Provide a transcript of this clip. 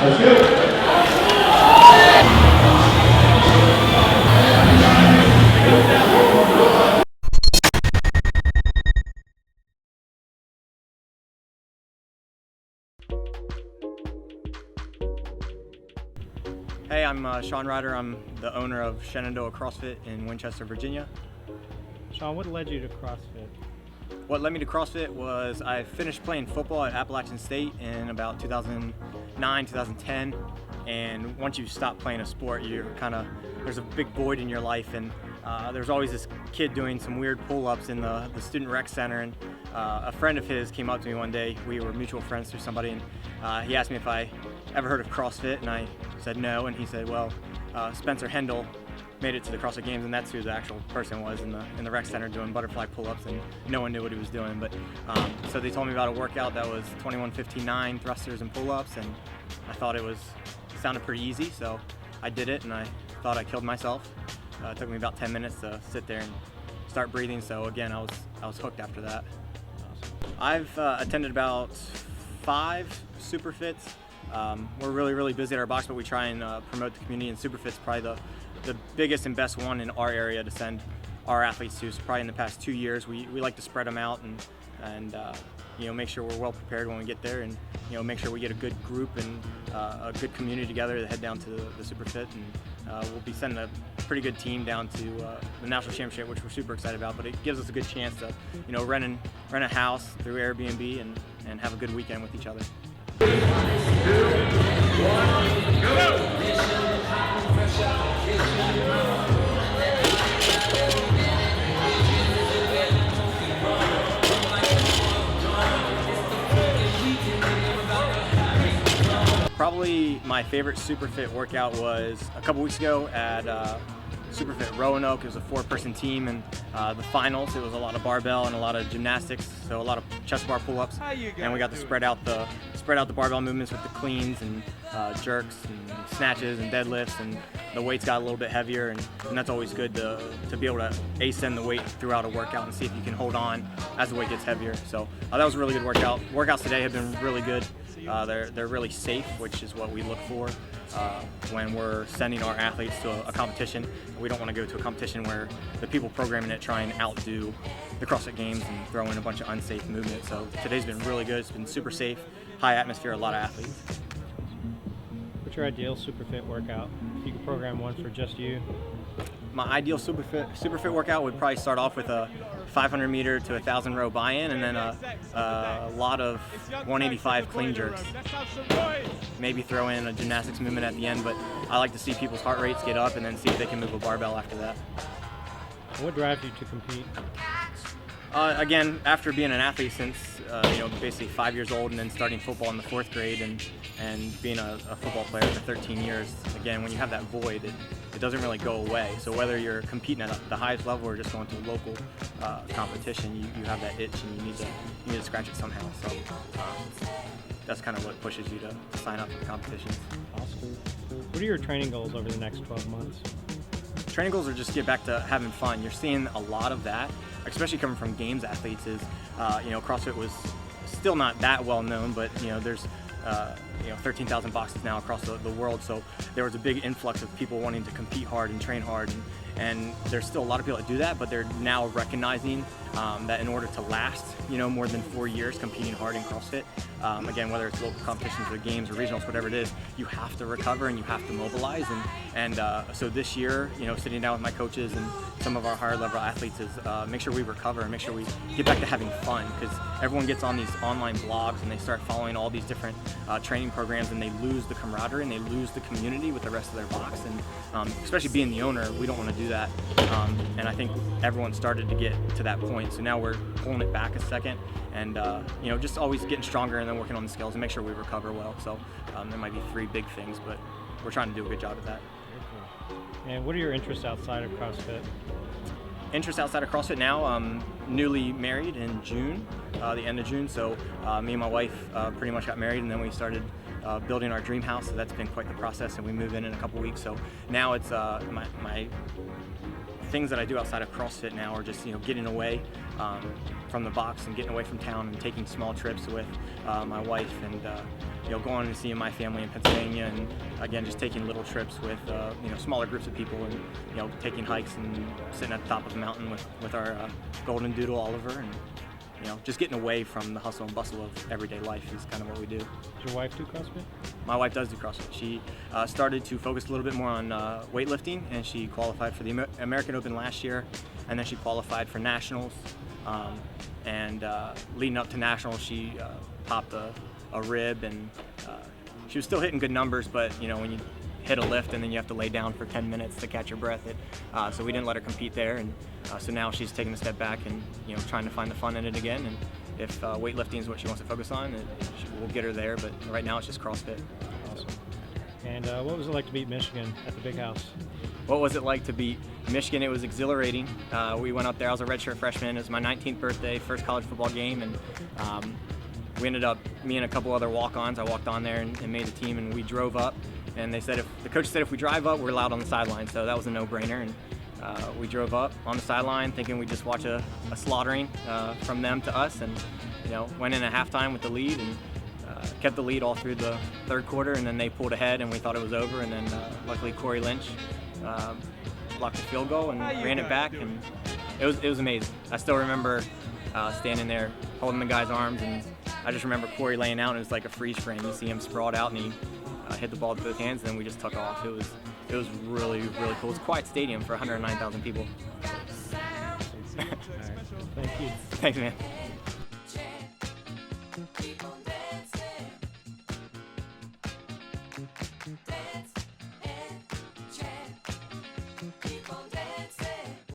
Let's go. Hey, I'm Shawn Rider. I'm the owner of Shenandoah CrossFit in Winchester, Virginia. Shawn, what led you to CrossFit? What led me to CrossFit was I finished playing football at Appalachian State in about 2009, 2010, and once you stop playing a sport, there's a big void in your life, and there's always this kid doing some weird pull-ups in the student rec center, and a friend of his came up to me one day. We were mutual friends through somebody, and he asked me if I ever heard of CrossFit, and I said no, and he said, well, Spencer Hendel made it to the CrossFit Games, and that's who the actual person was in the rec center doing butterfly pull-ups, and no one knew what he was doing. But so they told me about a workout that was 21-15-9 thrusters and pull-ups, and I thought it sounded pretty easy, so I did it, and I thought I killed myself. It took me about 10 minutes to sit there and start breathing. So again, I was hooked after that. I've attended about 5 SuperFits. We're really busy at our box, but we try and promote the community, and SuperFit's probably the biggest and best one in our area to send our athletes to. So probably in the past 2 years, we like to spread them out and make sure we're well prepared when we get there, and make sure we get a good group and a good community together to head down to the SuperFit, and we'll be sending a pretty good team down to the national championship, which we're super excited about. But it gives us a good chance to rent a house through Airbnb and have a good weekend with each other. 3, 2, 1, go! Probably my favorite SuperFit workout was a couple weeks ago at SuperFit Roanoke. It was a 4-person team, and the finals, it was a lot of barbell and a lot of gymnastics, so a lot of chest bar pull-ups, and we got to spread out the barbell movements with the cleans and jerks and snatches and deadlifts, and the weights got a little bit heavier, and that's always good to be able to ascend the weight throughout a workout and see if you can hold on as the weight gets heavier. So that was a really good workout. Workouts today have been really good. They're really safe, which is what we look for when we're sending our athletes to a competition. We don't want to go to a competition where the people programming it try and outdo the CrossFit Games and throw in a bunch of unsafe movement. So today's been really good. It's been super safe, high atmosphere, a lot of athletes. What's your ideal SuperFit workout? If you could program one for just you. My ideal SuperFit workout would probably start off with a 500 meter to 1,000 row buy-in, and then a lot of 185 clean jerks. Maybe throw in a gymnastics movement at the end, but I like to see people's heart rates get up and then see if they can move a barbell after that. What drives you to compete? Again, after being an athlete since basically 5 years old, and then starting football in the 4th grade, and being a football player for 13 years, again, when you have that void, it doesn't really go away. So whether you're competing at the highest level or just going to a local competition, you have that itch, and you need to scratch it somehow. So that's kind of what pushes you to sign up for the competitions. Awesome. What are your training goals over the next 12 months? Training goals are just get back to having fun. You're seeing a lot of that, especially coming from games athletes. CrossFit was still not that well known, but there's 13,000 boxes now across the world, so there was a big influx of people wanting to compete hard and train hard, and there's still a lot of people that do that, but they're now recognizing that in order to last more than 4 years competing hard in CrossFit, again, whether it's local competitions or games or regionals, whatever it is, you have to recover and you have to mobilize, and so this year, sitting down with my coaches and some of our higher level athletes is make sure we recover and make sure we get back to having fun, because everyone gets on these online blogs and they start following all these different training programs, and they lose the camaraderie and they lose the community with the rest of their box, and especially being the owner, we don't want to do that, and I think everyone started to get to that point, so now we're pulling it back a second, and just always getting stronger and then working on the skills and make sure we recover well. So there might be 3 big things, but we're trying to do a good job at that. Very cool. And what are your interests outside of CrossFit? Interests outside of CrossFit now, newly married in June, the end of June, so me and my wife pretty much got married, and then we started building our dream house, so that's been quite the process, and we move in a couple weeks. So now it's my things that I do outside of CrossFit now are just getting away from the box and getting away from town and taking small trips with my wife and going and seeing my family in Pennsylvania, and again just taking little trips with smaller groups of people, and taking hikes and sitting at the top of a mountain with our golden doodle Oliver, and just getting away from the hustle and bustle of everyday life is kind of what we do. Does your wife do CrossFit? My wife does do CrossFit. She started to focus a little bit more on weightlifting, and she qualified for the American Open last year, and then she qualified for nationals. And leading up to nationals, she popped a rib, and she was still hitting good numbers, but when you hit a lift and then you have to lay down for 10 minutes to catch your breath, so we didn't let her compete there, and so now she's taking a step back and trying to find the fun in it again, and if weightlifting is what she wants to focus on, we'll get her there, but right now it's just CrossFit. Awesome. And what was it like to beat Michigan at the Big House? What was it like to beat Michigan? It was exhilarating. We went up there, I was a redshirt freshman, it was my 19th birthday, first college football game, and we ended up, me and a couple other walk-ons, I walked on there and made the team, and we drove up, and the coach said if we drive up, we're allowed on the sideline, so that was a no-brainer, and we drove up on the sideline thinking we'd just watch a slaughtering from them to us, and went in at halftime with the lead, and kept the lead all through the third quarter, and then they pulled ahead and we thought it was over, and then luckily Corey Lynch blocked the field goal and ran it back, and it was amazing. I still remember standing there holding the guy's arms, and I just remember Corey laying out, and it was like a freeze frame. You see him sprawled out, and he hit the ball with both hands, and then we just took off. It was really, really cool. It's a quiet stadium for 109,000 people. All right. Thank you. Thanks, man.